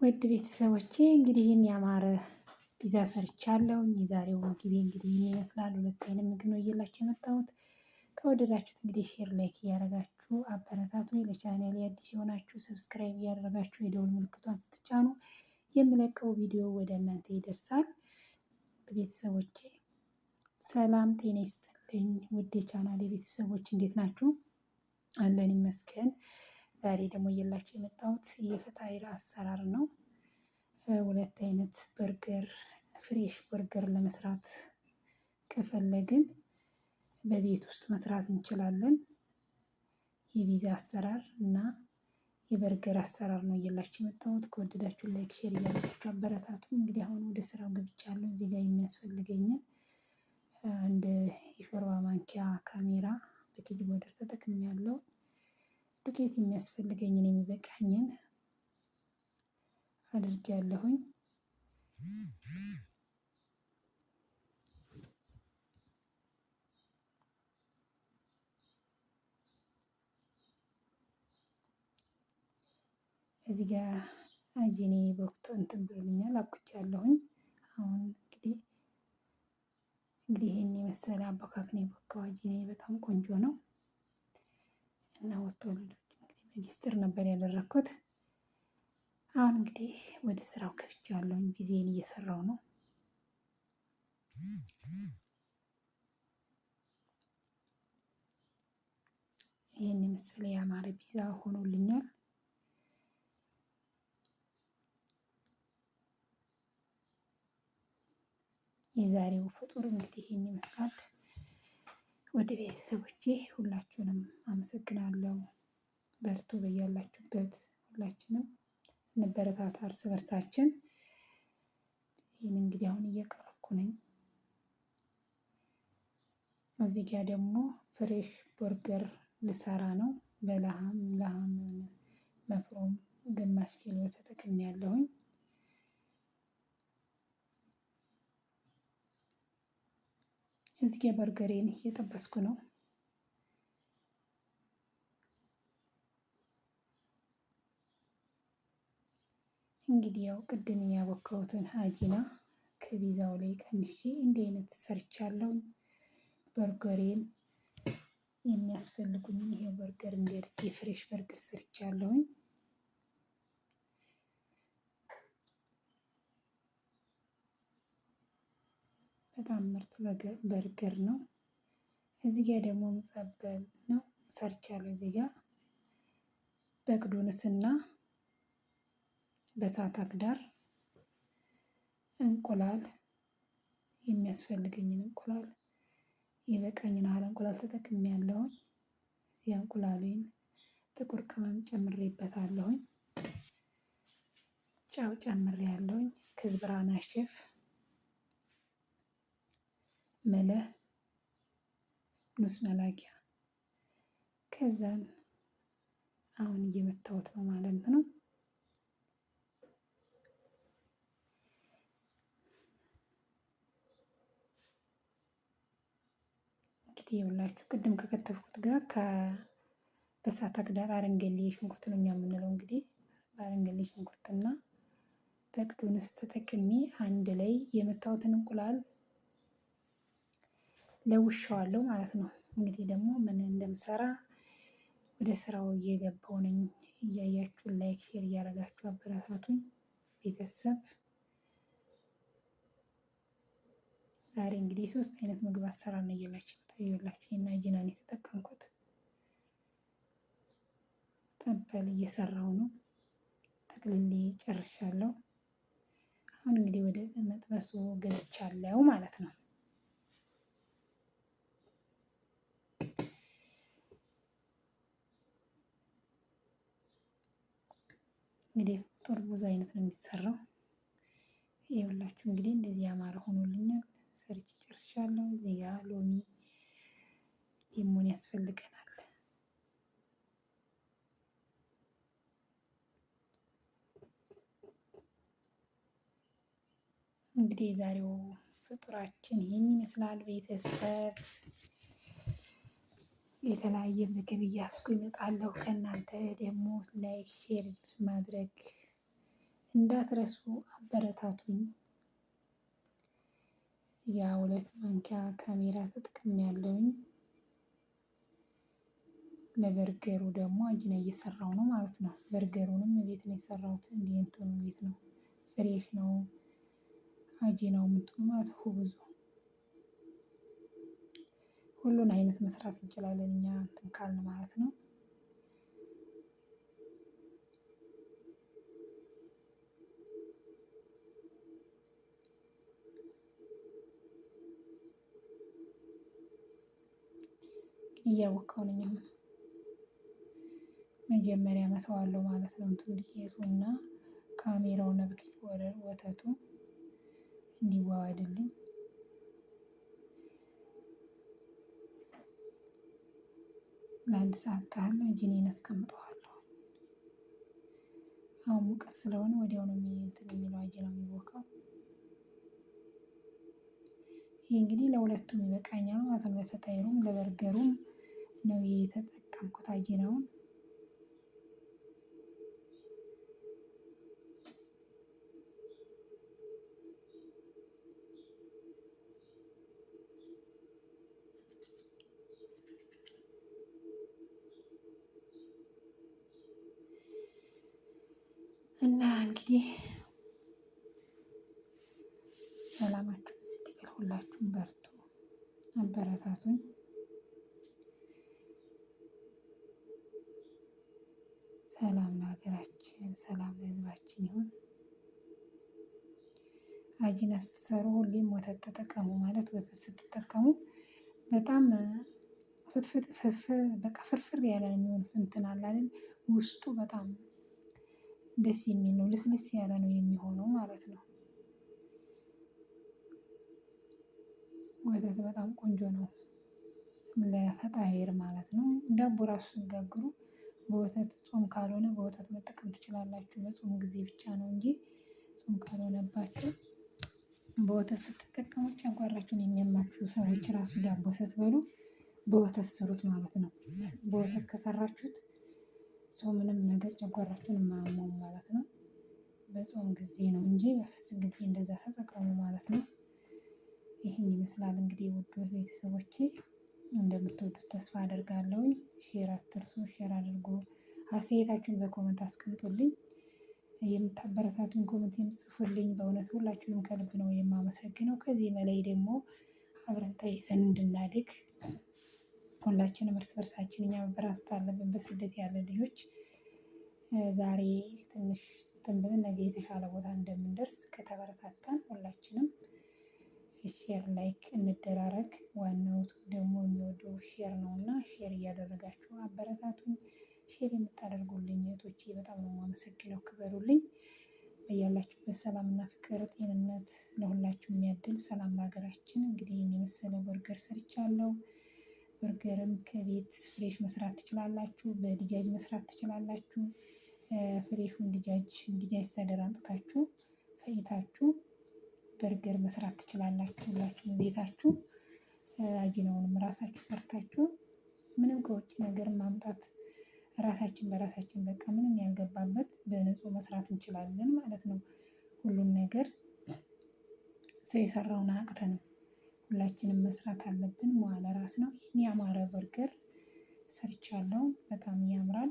ውድ ቤተሰቦቼ እንግዲህ ይህን ያማረ ፒዛ ሰርቻለሁ። የዛሬው ምግቤ እንግዲህ ይህን ይመስላል። ሁለት አይነት ምግብ ነው እየላችሁ የመጣሁት። ከወደዳችሁት እንግዲህ ሼር ላይክ እያደረጋችሁ አበረታቱ። ለቻናሌ አዲስ የሆናችሁ ሰብስክራይብ እያደረጋችሁ የደውል ምልክቷን ስትጫኑ የምለቀው ቪዲዮ ወደ እናንተ ይደርሳል። ቤተሰቦቼ ሰላም ጤና ይስጥልኝ። ውድ የቻናሌ ቤተሰቦች እንዴት ናችሁ? አለን ይመስገን። ዛሬ ደግሞ እየላችሁ የመጣሁት የፈጣይር አሰራር ነው። ሁለት አይነት በርገር ፍሬሽ በርገር ለመስራት ከፈለግን በቤት ውስጥ መስራት እንችላለን። የፒዛ አሰራር እና የበርገር አሰራር ነው እየላችሁ የመጣሁት። ከወደዳችሁ ላይክ ሼር እያደረጋችሁ አበረታቱኝ። እንግዲህ አሁን ወደ ስራው ገብቻለሁ። እዚህ ጋር የሚያስፈልገኝን አንድ የሾርባ ማንኪያ ካሜራ ቤኪንግ ፓውደር ተጠቅሜያለሁ። ዱቄት የሚያስፈልገኝን የሚበቃኝን አድርጌያለሁኝ። እዚህ ጋር አጂኔ በወቅቱ እንትን ብሎልኛል አብኩቻለሁኝ። አሁን እንግዲህ ይሄን የመሰለ አቦካክኔ ቦካው አጂኔ በጣም ቆንጆ ነው እና ወጥቶልኝ እንግዲህ በጂስትር ነበር ያደረኩት። አሁን እንግዲህ ወደ ስራው ገብቻለሁኝ። ፒዛዬን እየሰራው ነው። ይሄን የመሰለ ያማረ ፒዛ ሆኖልኛል። የዛሬው ፍጡር እንግዲህ ይሄን ይመስላል። ወደ ቤተሰቦቼ ሁላችሁንም አመሰግናለሁ። በርቱ በያላችሁበት። ሁላችንም እንበረታታ እርስ በርሳችን። ይህን እንግዲህ አሁን እያቀረብኩ ነኝ። እዚህ ጋር ደግሞ ፍሬሽ በርገር ልሰራ ነው። በለሃም መፍሮም ግማሽ ኪሎ ተጠቅሜያለሁኝ። እዚህ ጋር በርገሬን እየጠበስኩ ነው። እንግዲህ ያው ቅድም ያቦካሁትን አጂና ከፒዛው ላይ ቀንሼ እንዲህ አይነት ሰርቻለሁኝ። በርገሬን የሚያስፈልጉኝ ይሄ በርገር እንዲያድግ የፍሬሽ በርገር ሰርቻለሁኝ። በጣም ምርጥ በርገር ነው። እዚህ ጋር ደግሞ ሙጸበል ነው ሰርቻለሁ። እዚህ ጋር በቅዱንስና በእሳት አክዳር እንቁላል የሚያስፈልገኝን እንቁላል የበቃኝን ያህል እንቁላል ተጠቅሜያለሁኝ። እዚህ እንቁላሌን ጥቁር ቅመም ጨምሬበታለሁኝ። ጨው ጨምሬያለሁኝ። ክዝብራ ናሽፍ መለህ ኑስ መላቂያ ከዛን አሁን እየመታሁት ነው ማለት ነው። እንግዲህ ይኸውላችሁ ቅድም ከከተፍኩት ጋር በእሳት አክዳር አረንገሌ ሽንኩርት ነው እኛ የምንለው። እንግዲህ በአረንገሌ ሽንኩርትና በቅዱንስ ተጠቅሜ አንድ ላይ የመታሁትን እንቁላል ለውሻዋለሁ ማለት ነው። እንግዲህ ደግሞ ምን እንደምሰራ ወደ ስራው እየገባሁ ነኝ። እያያችሁ ላይክ ሼር እያደረጋችሁ አበረታቱኝ ቤተሰብ። ዛሬ እንግዲህ ሶስት አይነት ምግብ አሰራር ነው እየላችሁ ታዩላችሁ። እና አጂናን የተጠቀምኩት ጠበል እየሰራሁ ነው። ጠቅልሌ ጨርሻለሁ። አሁን እንግዲህ ወደ መጥበሱ ገብቻለሁ ማለት ነው። እንግዲህ ፍጡር ብዙ አይነት ነው የሚሰራው። ይኸውላችሁ እንግዲህ እንደዚህ ያማረ ሆኖልኛል። ሰርቼ ጨርሻለሁ። እዚህ ጋር ሎሚ ሊሞን ያስፈልገናል። እንግዲህ የዛሬው ፍጡራችን ይህን ይመስላል ቤተሰብ። የተለያየ ምግብ እያስኩ እመጣለሁ። ከእናንተ ደግሞ ላይክ ሼር ማድረግ እንዳትረሱ አበረታቱኝ። እዚህ ጋ 2 ማንኪያ ካሜራ ተጠቅሜያለሁኝ። ለበርገሩ ደግሞ አጂና እየሰራው ነው ማለት ነው። በርገሩንም ቤት ነው የሰራሁት። እንዲህ እንትኑ ቤት ነው፣ ፍሬሽ ነው አጂናው ምንትኑ ማለት ሁብዙ ሁሉን አይነት መስራት እንችላለን እኛ እንትን ካልን ማለት ነው። እያቦካሁ ነኝ አሁን። መጀመሪያ መተዋለሁ ማለት ነው። እንትኑ ዱቄቱና ካሜራውና ቤኪንግ ፓውደር ወተቱ እንዲዋሃድልኝ ለአንድ ሰዓት ያህል እጂኔን አስቀምጠዋለሁ። አሁን ሙቀት ስለሆነ ወዲያው ነው እንትን የሚለው አጂናው የሚቦካው። ይሄ እንግዲህ ለሁለቱም ይበቃኛል ማለት ነው። ለፈጣይሩም ለበርገሩም ነው የተጠቀምኩት አጂናውን። እና እንግዲህ ሰላማችሁ ብዝት ይበል። ሁላችሁም በርቱ፣ አበረታቱኝ። ሰላም ለሀገራችን፣ ሰላም ለሕዝባችን ይሁን። አጂና ስትሰሩ ሁሌም ወተት ተጠቀሙ። ማለት ወተት ስትጠቀሙ በጣም በቃ ፍርፍር ያለ የሚሆን እንትን አለ አይደል? ውስጡ በጣም ደስ የሚል ነው። ልስልስ ያለ ነው የሚሆነው ማለት ነው። ወተት በጣም ቆንጆ ነው ለፈጣይር ማለት ነው። ዳቦ ራሱ ስጋግሩ በወተት ጾም ካልሆነ በወተት መጠቀም ትችላላችሁ። በጾም ጊዜ ብቻ ነው እንጂ ጾም ካልሆነባችሁ በወተት ስትጠቀሙ ጨጓራችሁን የሚያማችሁ ሰዎች ራሱ ዳቦ ስትበሉ በወተት ስሩት ማለት ነው። በወተት ከሰራችሁት ሰው ምንም ነገር ጨጓራችሁን የማያመውም ማለት ነው። በጾም ጊዜ ነው እንጂ በፍስክ ጊዜ እንደዛ ተጠቀሙ ማለት ነው። ይህን ይመስላል እንግዲህ ውድ ቤተሰቦቼ፣ እንደምትወዱት ተስፋ አደርጋለሁኝ። ሼር አትርሱ፣ ሼር አድርጉ። አስተያየታችሁን በኮመንት አስቀምጡልኝ። የምታበረታቱኝ ኮመንት የምትጽፉልኝ በእውነት ሁላችሁንም ከልብ ነው የማመሰግነው። ከዚህ በላይ ደግሞ አብረን ተያይዘን እንድናድግ ሁላችንም እርስ በርሳችን እኛ መበረታታት አለብን። በስደት ያለ ልጆች ዛሬ ትንሽ እንትን ብለን ነገ የተሻለ ቦታ እንደምንደርስ ከተበረታታን ሁላችንም ሼር ላይክ እንደራረግ። ዋናው ደግሞ የሚወደው ሼር ነውና ሼር እያደረጋችሁ አበረታቱኝ። ሼር የምታደርጉልኝ እህቶቼ በጣም ነው የማመሰግነው። ክበሩልኝ። በያላችሁበት ሰላምና ፍቅር፣ ጤንነት ለሁላችሁም የሚያድል። ሰላም ለሀገራችን። እንግዲህ ይህን የመሰለ በርገር ሰርቻለሁ። በርገርም ከቤት ፍሬሽ መስራት ትችላላችሁ። በዲጃጅ መስራት ትችላላችሁ። ፍሬሹን ዲጃጅ ሰደር አምጥታችሁ ፈይታችሁ በርገር መስራት ትችላላችሁ። ሁላችሁም ቤታችሁ አጂናውንም ራሳችሁ ሰርታችሁ ምንም ከውጭ ነገር ማምጣት ራሳችን በራሳችን በቃ ምንም ያልገባበት በንጹህ መስራት እንችላለን ማለት ነው። ሁሉን ነገር ሰው የሰራውን አያቅተንም። ሁላችንም መስራት አለብን። መዋለ ራስ ነው። ይህን ያማረ በርገር ሰርቻለሁ። በጣም ያምራል።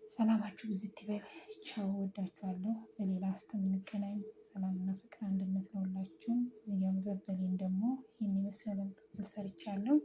ሰላማችሁ ብዝት ይበል። ቻው፣ ወዳችኋለሁ። በሌላ እስከምንገናኝ ሰላምና ፍቅር፣ አንድነት ለሁላችሁም። እያም ዘበሌን ደግሞ ይህን የመሰለ ጥብል ሰርቻለሁ።